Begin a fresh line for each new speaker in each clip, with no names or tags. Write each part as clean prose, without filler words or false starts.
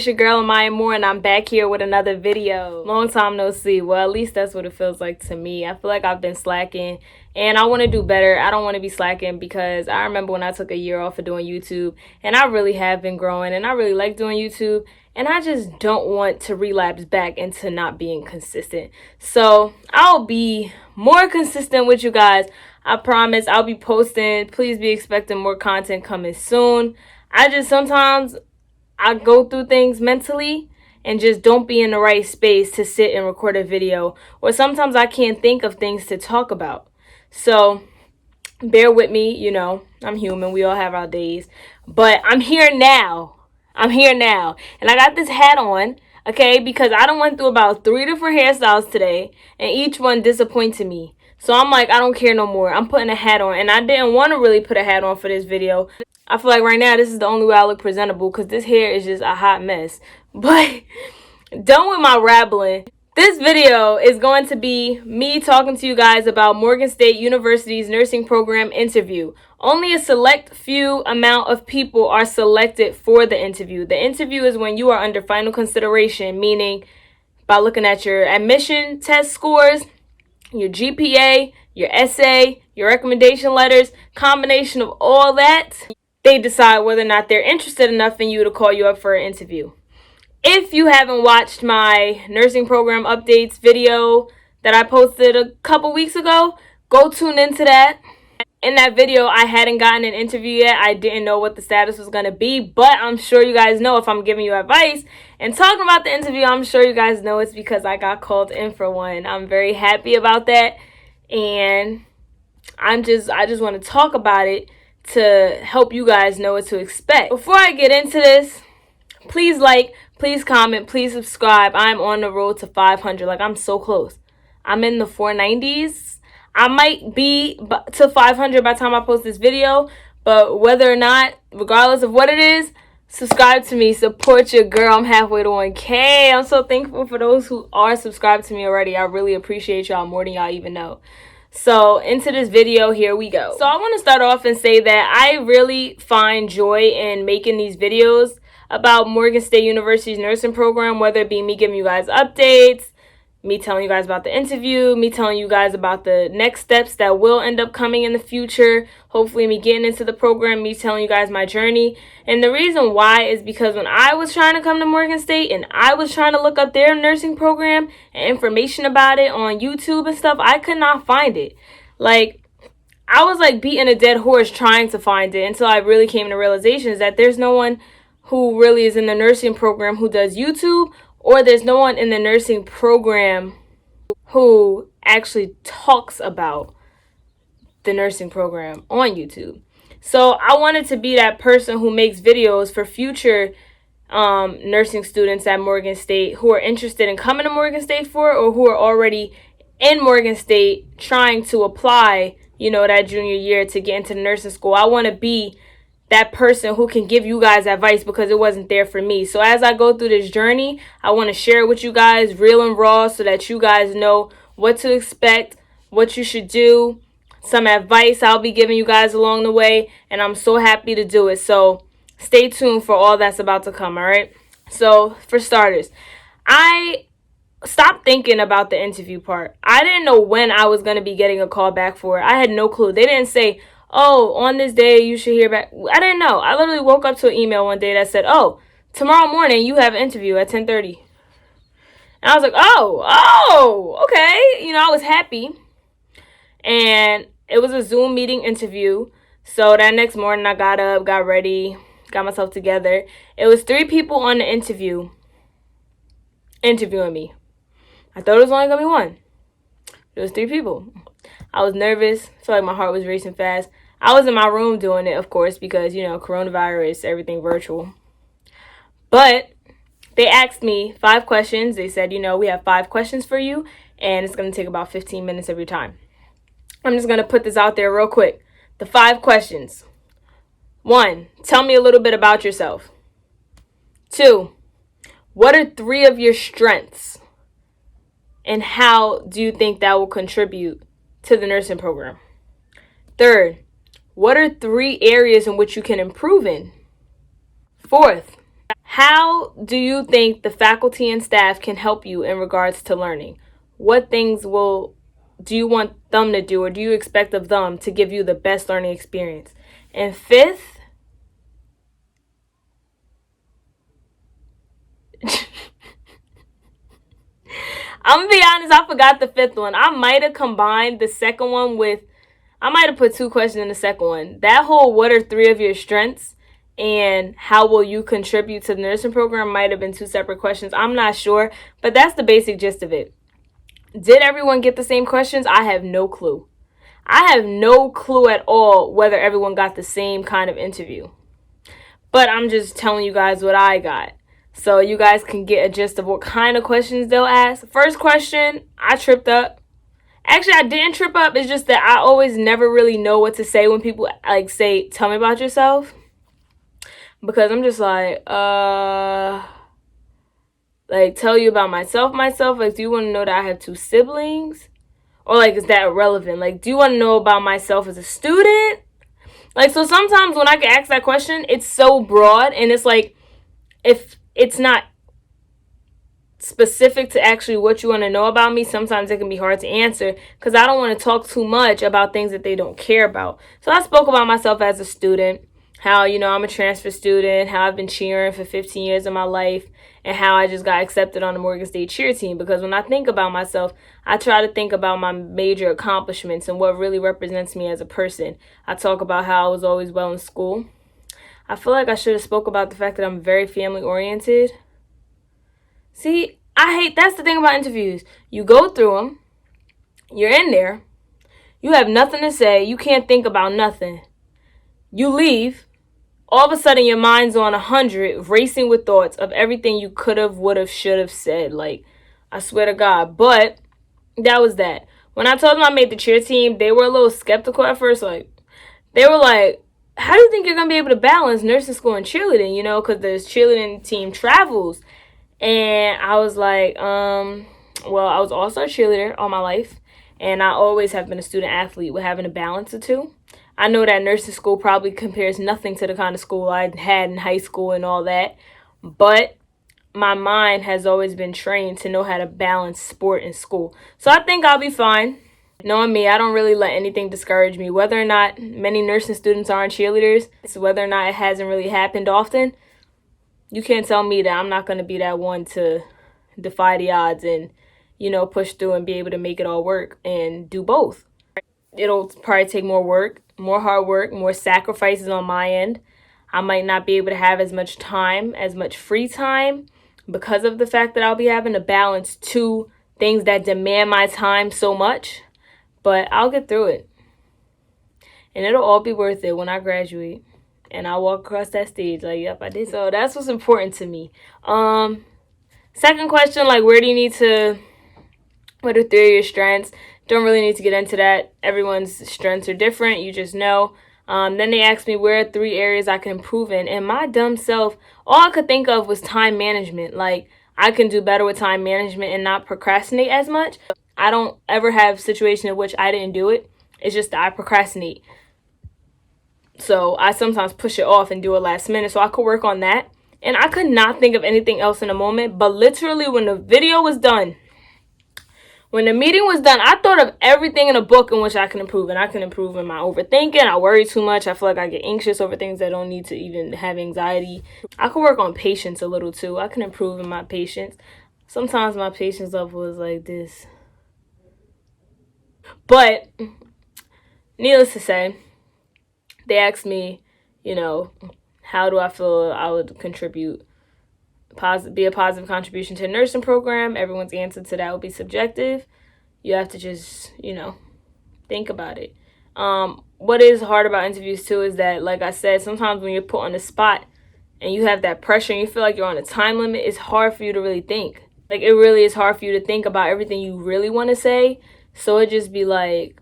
It's your girl Amaya Moore, and I'm back here with another video. Long time no see. Well, at least that's what it feels like to me. I feel like I've been slacking, and I want to do better. I don't want to be slacking because I remember when I took a year off of doing YouTube, and I really have been growing, and I really like doing YouTube, and I just don't want to relapse back into not being consistent. So I'll be more consistent with you guys. I promise I'll be posting. Please be expecting more content coming soon. Sometimes I go through things mentally and just don't be in the right space to sit and record a video. Or sometimes I can't think of things to talk about. So bear with me, I'm human. We all have our days. But I'm here now. And I got this hat on, okay, because I done went through about 3 different hairstyles today, and each one disappointed me. So I'm like, I don't care no more. I'm putting a hat on. And I didn't want to really put a hat on for this video. I feel like right now this is the only way I look presentable because this hair is just a hot mess. But done with my rambling. This video is going to be me talking to you guys about Morgan State University's nursing program interview. Only a select few amount of people are selected for the interview. The interview is when you are under final consideration, meaning by looking at your admission test scores, your GPA, your essay, your recommendation letters, combination of all that, they decide whether or not they're interested enough in you to call you up for an interview. If you haven't watched my nursing program updates video that I posted a couple weeks ago, go tune into that. In that video, I hadn't gotten an interview yet. I didn't know what the status was going to be, but I'm sure you guys know if I'm giving you advice. And talking about the interview, I'm sure you guys know it's because I got called in for one. I'm very happy about that, and I just want to talk about it to help you guys know what to expect. Before I get into this, please like, please comment, please subscribe. I'm on the road to 500. Like, I'm so close. I'm in the 490s. I might be to 500 by the time I post this video, but whether or not, regardless of what it is, subscribe to me, support your girl. I'm halfway to 1K. I'm so thankful for those who are subscribed to me already. I really appreciate y'all more than y'all even know. So into this video, here we go. So I want to start off and say that I really find joy in making these videos about Morgan State University's nursing program, whether it be me giving you guys updates, me telling you guys about the interview, me telling you guys about the next steps that will end up coming in the future, hopefully me getting into the program, me telling you guys my journey. And the reason why is because when I was trying to come to Morgan State and I was trying to look up their nursing program and information about it on YouTube and stuff, I could not find it. Like, I was like beating a dead horse trying to find it until I really came to realizations that there's no one who really is in the nursing program who does YouTube, or there's no one in the nursing program who actually talks about the nursing program on YouTube. So I wanted to be that person who makes videos for future nursing students at Morgan State who are interested in coming to Morgan State or who are already in Morgan State trying to apply, that junior year to get into the nursing school. I want to be that person who can give you guys advice because it wasn't there for me. So as I go through this journey, I want to share it with you guys real and raw so that you guys know what to expect, what you should do, some advice I'll be giving you guys along the way, and I'm so happy to do it. So stay tuned for all that's about to come, all right? So for starters, I stopped thinking about the interview part. I didn't know when I was going to be getting a call back for it. I had no clue. They didn't say, oh, on this day you should hear back. I didn't know. I literally woke up to an email one day that said, oh, tomorrow morning you have an interview at 10:30. And I was like, oh, okay. I was happy. And it was a Zoom meeting interview. So that next morning I got up, got ready, got myself together. It was 3 people on the interviewing me. I thought it was only going to be one. It was 3 people. I was nervous. I felt like my heart was racing fast. I was in my room doing it, of course, because, coronavirus, everything virtual. But they asked me 5 questions. They said, we have 5 questions for you, and it's going to take about 15 minutes of your time. I'm just going to put this out there real quick. The 5 questions. 1, tell me a little bit about yourself. 2, what are 3 of your strengths? And how do you think that will contribute to the nursing program? 3rd, what are 3 areas in which you can improve in? 4th, How do you think the faculty and staff can help you in regards to learning? What things do you want them to do, or do you expect of them to give you the best learning experience? And fifth, I'm gonna be honest, I forgot the fifth one. I might have combined the second one with, I might have put two questions in the second one. That whole what are three of your strengths and how will you contribute to the nursing program might have been two separate questions. I'm not sure, but that's the basic gist of it. Did everyone get the same questions? I have no clue. I have no clue at all whether everyone got the same kind of interview. But I'm just telling you guys what I got, so you guys can get a gist of what kind of questions they'll ask. First question, I tripped up. Actually, I didn't trip up. It's just that I always never really know what to say when people like say, tell me about yourself. Because I'm just like tell you about myself. Like, do you want to know that I have two siblings? Or like, is that irrelevant? Like, do you want to know about myself as a student? Like, so sometimes when I get asked that question, it's so broad, and it's like, if it's not specific to actually what you want to know about me, sometimes it can be hard to answer because I don't want to talk too much about things that they don't care about. So I spoke about myself as a student, how, I'm a transfer student, how I've been cheering for 15 years of my life, and how I just got accepted on the Morgan State cheer team. Because when I think about myself, I try to think about my major accomplishments and what really represents me as a person. I talk about how I was always well in school. I feel like I should have spoke about the fact that I'm very family oriented. See, that's the thing about interviews. You go through them, you're in there, you have nothing to say, you can't think about nothing. You leave, all of a sudden your mind's on 100, racing with thoughts of everything you could have, would have, should have said. Like, I swear to God. But that was that. When I told them I made the cheer team, they were a little skeptical at first. Like, they were like, how do you think you're going to be able to balance nursing school and cheerleading? Because the cheerleading team travels. And I was like, well, I was also a cheerleader all my life. And I always have been a student athlete with having to balance the two. I know that nursing school probably compares nothing to the kind of school I had in high school and all that. But my mind has always been trained to know how to balance sport and school. So I think I'll be fine. Knowing me, I don't really let anything discourage me. Whether or not many nursing students aren't cheerleaders, whether or not it hasn't really happened often, you can't tell me that I'm not going to be that one to defy the odds and, push through and be able to make it all work and do both. It'll probably take more work, more hard work, more sacrifices on my end. I might not be able to have as much time, as much free time, because of the fact that I'll be having to balance two things that demand my time so much. But I'll get through it. And it'll all be worth it when I graduate. And I'll walk across that stage like, yep, I did. So that's what's important to me. Second question, like, what are three of your strengths? Don't really need to get into that. Everyone's strengths are different. You just know. Then they asked me where are three areas I can improve in. And my dumb self, all I could think of was time management. Like, I can do better with time management and not procrastinate as much. I don't ever have a situation in which I didn't do it. It's just that I procrastinate. So I sometimes push it off and do it last minute. So I could work on that. And I could not think of anything else in the moment. But literally when the video was done, when the meeting was done, I thought of everything in a book in which I can improve. And I can improve in my overthinking. I worry too much. I feel like I get anxious over things that don't need to even have anxiety. I could work on patience a little too. I can improve in my patience. Sometimes my patience level is like this. But needless to say, they asked me, how do I feel I would contribute, be a positive contribution to the nursing program. Everyone's answer to that will be subjective. You have to just, think about it. What is hard about interviews too is that, like I said, sometimes when you're put on the spot and you have that pressure and you feel like you're on a time limit, it's hard for you to really think. Like, it really is hard for you to think about everything you really want to say. So it just be like,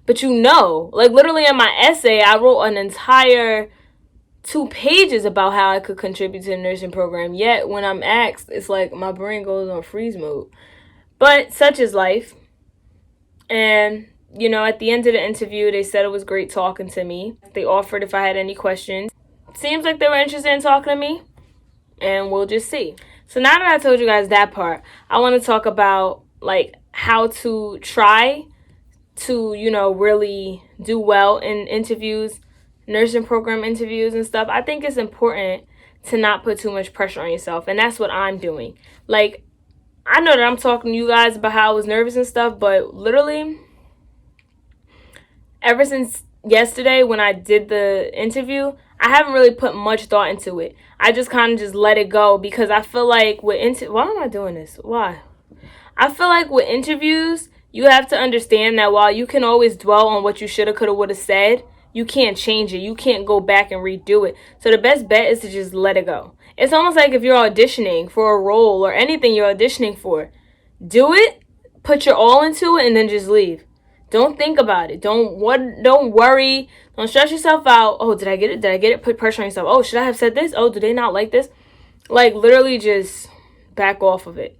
But like literally in my essay, I wrote an entire 2 pages about how I could contribute to the nursing program. Yet when I'm asked, it's like my brain goes on freeze mode. But such is life. And, at the end of the interview, they said it was great talking to me. They offered if I had any questions seems like they were interested in talking to me, and we'll just see. So now that I told you guys that part, I want to talk about like how to try to, you know, really do well in interviews, nursing program interviews and stuff. I think it's important to not put too much pressure on yourself, and that's what I'm doing. Like, I know that I'm talking to you guys about how I was nervous and stuff, but literally ever since yesterday when I did the interview, I haven't really put much thought into it. I just kind of just let it go, because I feel like why am I doing this? Why? I feel like with interviews, you have to understand that while you can always dwell on what you shoulda, coulda, woulda said, you can't change it. You can't go back and redo it. So the best bet is to just let it go. It's almost like if you're auditioning for a role or anything you're auditioning for, do it, put your all into it, and then just leave. Don't think about it. Don't worry. Don't stress yourself out. Oh, did I get it? Did I get it? Put pressure on yourself. Oh, should I have said this? Oh, do they not like this? Like, literally just back off of it.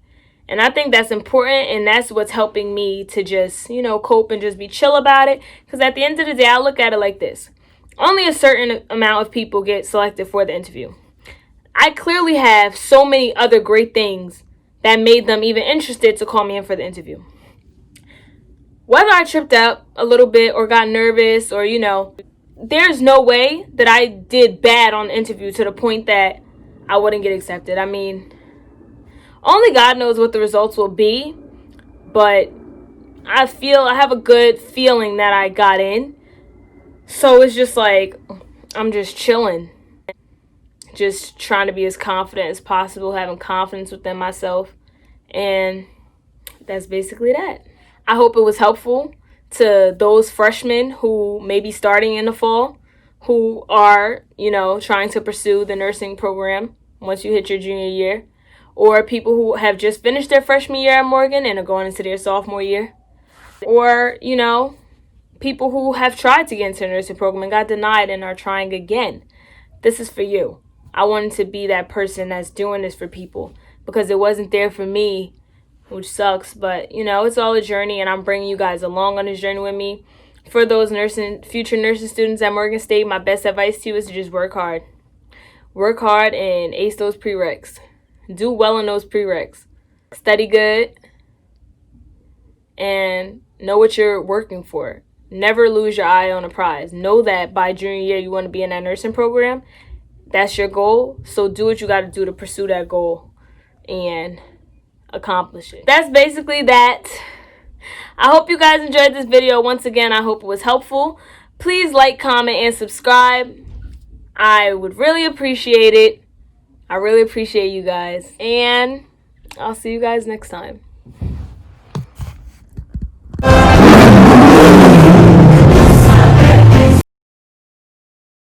And I think that's important, and that's what's helping me to just, you know, cope and just be chill about it. Because at the end of the day, I look at it like this. Only a certain amount of people get selected for the interview. I clearly have so many other great things that made them even interested to call me in for the interview. Whether I tripped up a little bit or got nervous or, you know, there's no way that I did bad on the interview to the point that I wouldn't get accepted. I mean, only God knows what the results will be, but I have a good feeling that I got in. So it's just like, I'm just chilling. Just trying to be as confident as possible, having confidence within myself. And that's basically that. I hope it was helpful to those freshmen who may be starting in the fall, who are, you know, trying to pursue the nursing program once you hit your junior year. Or people who have just finished their freshman year at Morgan and are going into their sophomore year. Or, you know, people who have tried to get into the nursing program and got denied and are trying again. This is for you. I wanted to be that person that's doing this for people, because it wasn't there for me, which sucks. But, you know, it's all a journey, and I'm bringing you guys along on this journey with me. For those future nursing students at Morgan State, my best advice to you is to just work hard. Work hard and ace those prereqs. Do well in those prereqs. Study good. And know what you're working for. Never lose your eye on a prize. Know that by junior year you want to be in that nursing program. That's your goal. So do what you got to do to pursue that goal and accomplish it. That's basically that. I hope you guys enjoyed this video. Once again, I hope it was helpful. Please like, comment, and subscribe. I would really appreciate it. I really appreciate you guys. And I'll see you guys next time.